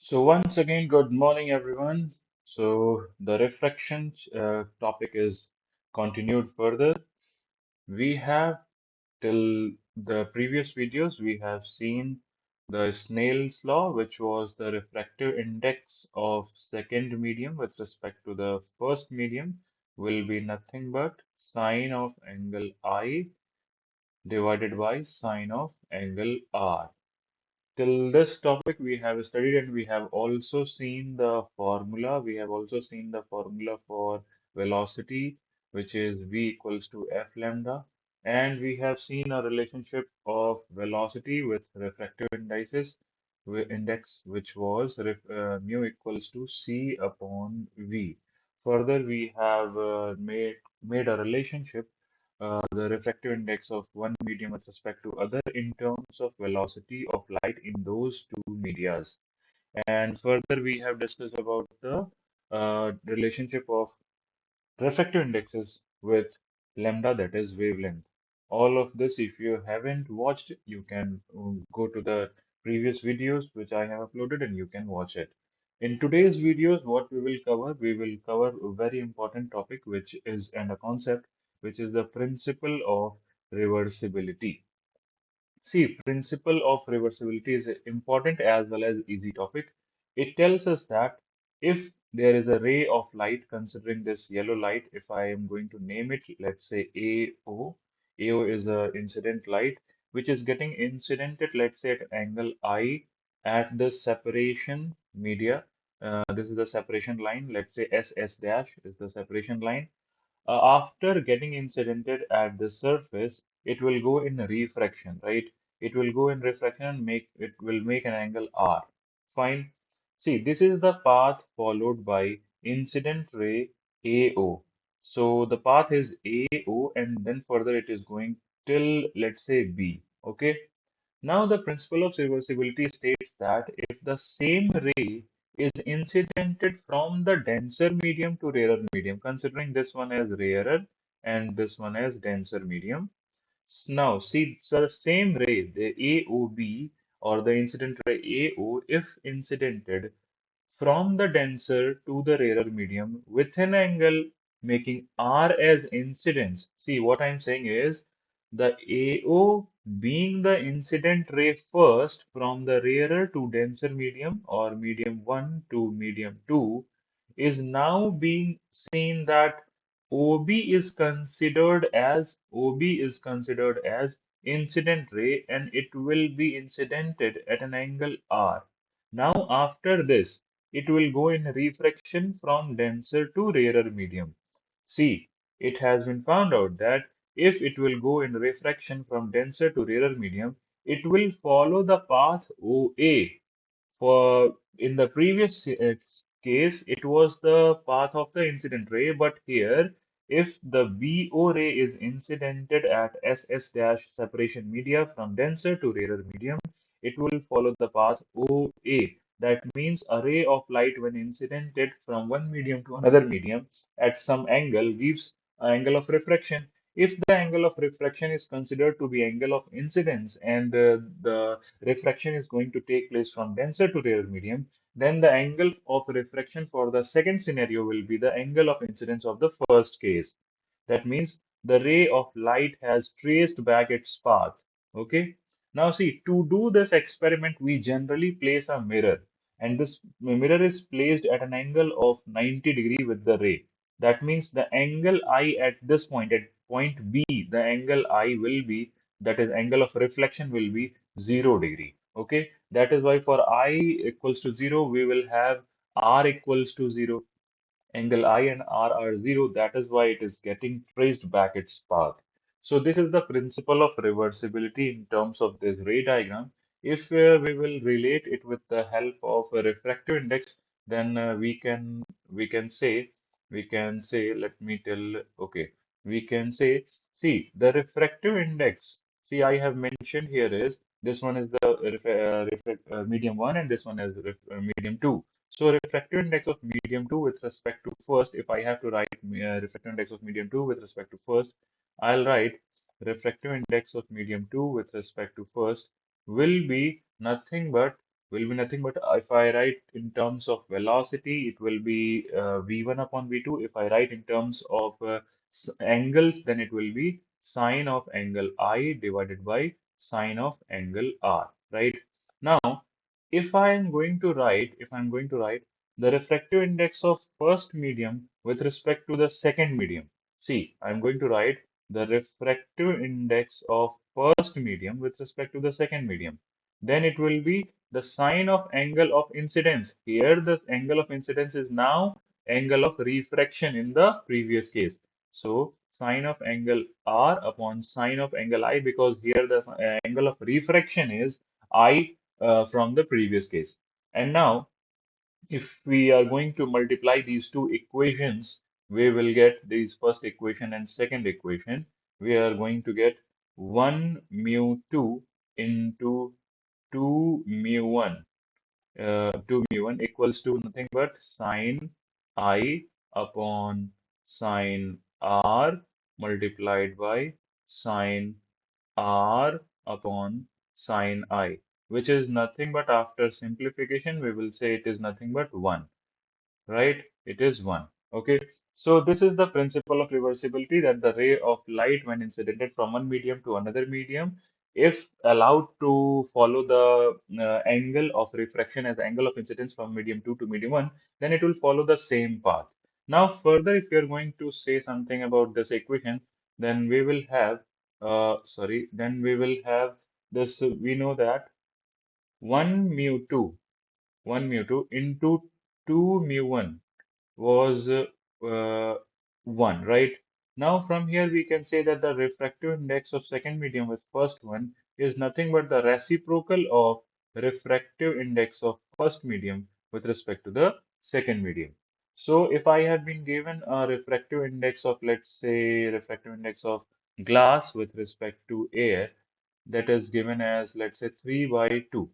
So once again, good morning, everyone. So the reflection topic is continued further. We have till the previous videos, we have seen the Snell's law, which was the refractive index of second medium with respect to the first medium will be nothing but sine of angle I divided by sine of angle R. Till this topic we have studied and we have also seen the formula. We have also seen the formula for velocity, which is V equals to F lambda. And we have seen a relationship of velocity with refractive indices, index, which was mu equals to C upon V. Further, we have made a relationship the refractive index of one medium with respect to other in terms of velocity of light in those two medias. And further, we have discussed about the relationship of refractive indexes with lambda, that is wavelength. All of this, if you haven't watched, you can go to the previous videos which I have uploaded and you can watch it. In today's videos, what we will cover a very important topic, which is and a concept, which is the principle of reversibility. See, principle of reversibility is important as well as easy topic. It tells us that if there is a ray of light, considering this yellow light, if I am going to name it, let's say AO. AO is a incident light which is getting incidented, let's say at angle I at the separation media. This is the separation line. Let's say SS dash is the separation line. After getting incidented at the surface, it will go in refraction, right? It will go in refraction and it will make an angle R. Fine. See, this is the path followed by incident ray AO. So the path is AO and then further it is going till, let's say, B. Okay. Now, the principle of reversibility states that if the same ray is incidented from the denser medium to rarer medium, considering this one as rarer and this one as denser medium. Now, see, so the same ray, the AOB or the incident ray AO, if incidented from the denser to the rarer medium with an angle making R as incidence. See, what I'm saying is the AO being the incident ray first from the rarer to denser medium or medium 1 to medium 2 is now being seen that OB is considered as incident ray and it will be incidented at an angle R. Now after this it will go in refraction from denser to rarer medium. See, it has been found out that if it will go in refraction from denser to rarer medium, it will follow the path OA. For in the previous case, it was the path of the incident ray, but here, if the BO ray is incidented at SS dash separation media from denser to rarer medium, it will follow the path OA. That means a ray of light when incidented from one medium to another medium at some angle gives an angle of refraction. If the angle of refraction is considered to be angle of incidence and the refraction is going to take place from denser to rarer medium, then the angle of refraction for the second scenario will be the angle of incidence of the first case. That means the ray of light has traced back its path. Okay. Now see, to do this experiment, we generally place a mirror, and this mirror is placed at an angle of 90 degree with the ray. That means the angle I at this point, at point B, the angle I will be, that is angle of reflection will be 0 degree. Okay. That is why for I equals to 0, we will have R equals to 0. Angle I and R are 0. That is why it is getting traced back its path. So this is the principle of reversibility in terms of this ray diagram. If we will relate it with the help of a refractive index, then we can say let me tell okay we can say, see, the refractive index. See, I have mentioned here is this one is the medium 1 and this one is medium 2. So refractive index of medium 2 with respect to first, if I have to write refractive index of medium 2 with respect to first, I'll write refractive index of medium 2 with respect to first will be nothing but will be nothing but if I write in terms of velocity, it will be v1 upon v2. If I write in terms of angles, then it will be sine of angle I divided by sine of angle R, right? Now, if I'm going to write the refractive index of first medium with respect to the second medium. See, I'm going to write the refractive index of first medium with respect to the second medium. Then it will be the sine of angle of incidence. Here, the angle of incidence is now angle of refraction in the previous case. So, sine of angle R upon sine of angle I, because here the angle of refraction is I from the previous case. And now, if we are going to multiply these two equations, we will get this first equation and second equation. We are going to get 1 mu 2 into 2 mu 1. 2 mu 1 equals to nothing but sine I upon sine R multiplied by sine R upon sine I, which is nothing but after simplification, we will say it is nothing but 1, right? It is 1. Okay. So this is the principle of reversibility, that the ray of light when incidented from one medium to another medium, if allowed to follow the angle of refraction as the angle of incidence from medium 2 to medium 1, then it will follow the same path. Now further, if we are going to say something about this equation, then we will have, then we will have this, we know that 1 mu 2, 1 mu 2 into 2 mu 1 was 1, right? Now, from here, we can say that the refractive index of second medium with first one is nothing but the reciprocal of refractive index of first medium with respect to the second medium. So, if I had been given a refractive index of, let's say, refractive index of glass with respect to air, that is given as, let's say, 3 by 2.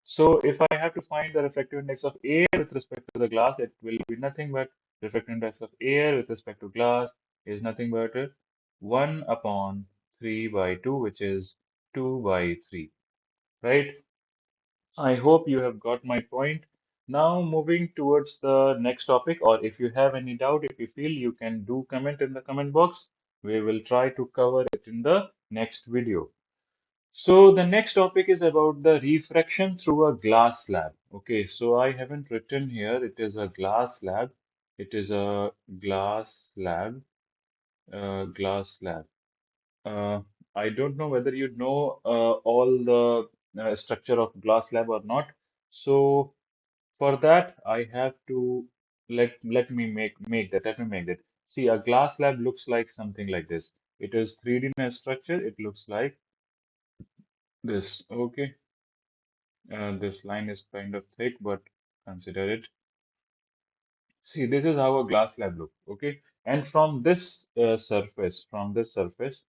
So if I have to find the refractive index of air with respect to the glass, it will be nothing but refractive index of air with respect to glass is nothing but 1 upon 3 by 2, which is 2 by 3, right? I hope you have got my point. Now moving towards the next topic, or if you have any doubt, if you feel, you can do comment in the comment box. We will try to cover it in the next video. So the next topic is about the refraction through a glass slab. Okay, so I haven't written here. It is a glass slab. It is a glass slab. Glass slab. Uh, I don't know whether you know all the structure of glass slab or not. So for that, I have to let me make that. Let me make that. See, a glass slab looks like something like this. It is 3D structure. It looks like this. Okay. This line is kind of thick, but consider it. See, this is how a glass slab look, okay? And from this surface, from this surface,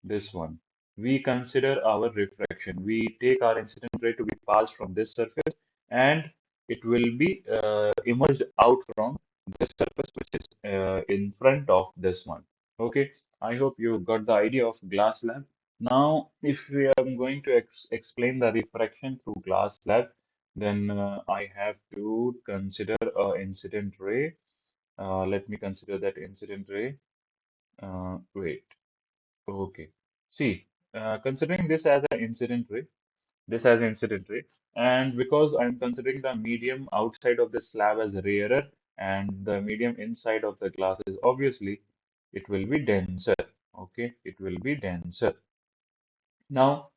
this one, we consider our refraction. We take our incident ray to be passed from this surface, and it will be emerged out from this surface, which is in front of this one. Okay, I hope you got the idea of glass slab. Now, if we are going to explain the refraction through glass slab, then I have to consider a incident ray. Let me consider that incident ray. Wait. Okay. See, considering this as an incident ray, this as an incident ray, and because I'm considering the medium outside of the slab as rarer and the medium inside of the glass is obviously it will be denser. Okay, it will be denser. Now,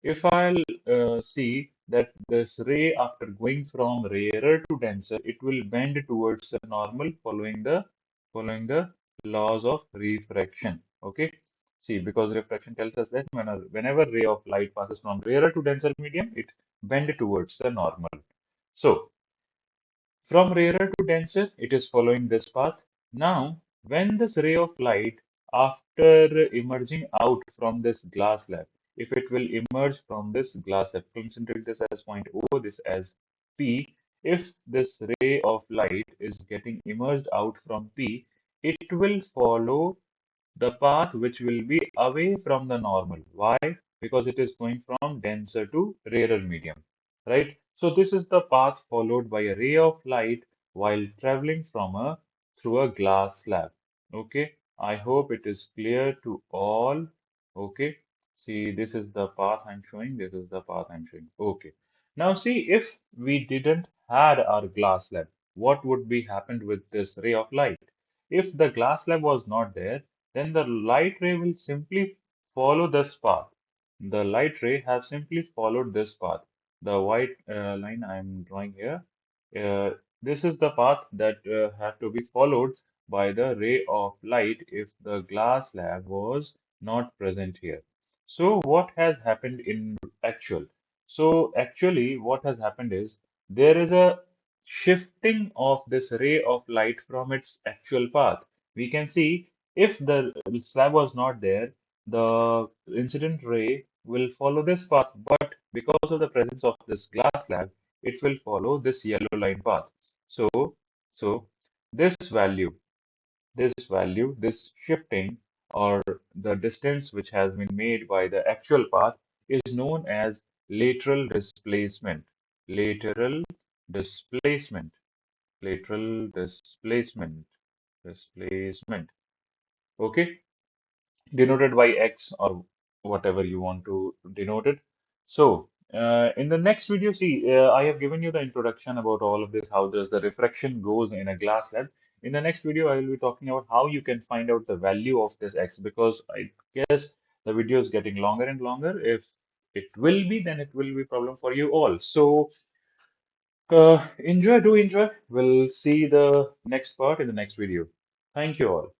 if I'll see that this ray, after going from rarer to denser, it will bend towards the normal following the laws of refraction. Okay. See, because refraction tells us that whenever ray of light passes from rarer to denser medium, it bend towards the normal. So from rarer to denser, it is following this path. Now, when this ray of light, after emerging out from this glass slab, if it will emerge from this glass slab, consider this as point O, this as P. If this ray of light is getting emerged out from P, it will follow the path which will be away from the normal. Why? because it is going from denser to rarer medium, right? So this is the path followed by a ray of light while traveling from a through a glass slab. Okay, I hope it is clear to all. Okay, see, this is the path I'm showing. This is the path I'm showing. Okay. Now see, if we didn't had our glass slab, what would be happened with this ray of light? If the glass slab was not there, then the light ray will simply follow this path. The light ray has simply followed this path. The white line I'm drawing here, this is the path that had to be followed by the ray of light if the glass slab was not present here. So what has happened in actual? So actually what has happened is there is a shifting of this ray of light from its actual path. We can see if the slab was not there, the incident ray will follow this path, but because of the presence of this glass slab, it will follow this yellow line path. So, so this value, this shifting or the distance which has been made by the actual path is known as lateral displacement. Lateral displacement. Lateral displacement. Displacement. Okay, denoted by X or whatever you want to denote it. So, in the next video, see, I have given you the introduction about all of this, how does the refraction goes in a glass lab. In the next video, I will be talking about how you can find out the value of this X, because I guess the video is getting longer and longer. If it will be, then it will be a problem for you all. So, enjoy, do enjoy. We'll see the next part in the next video. Thank you all.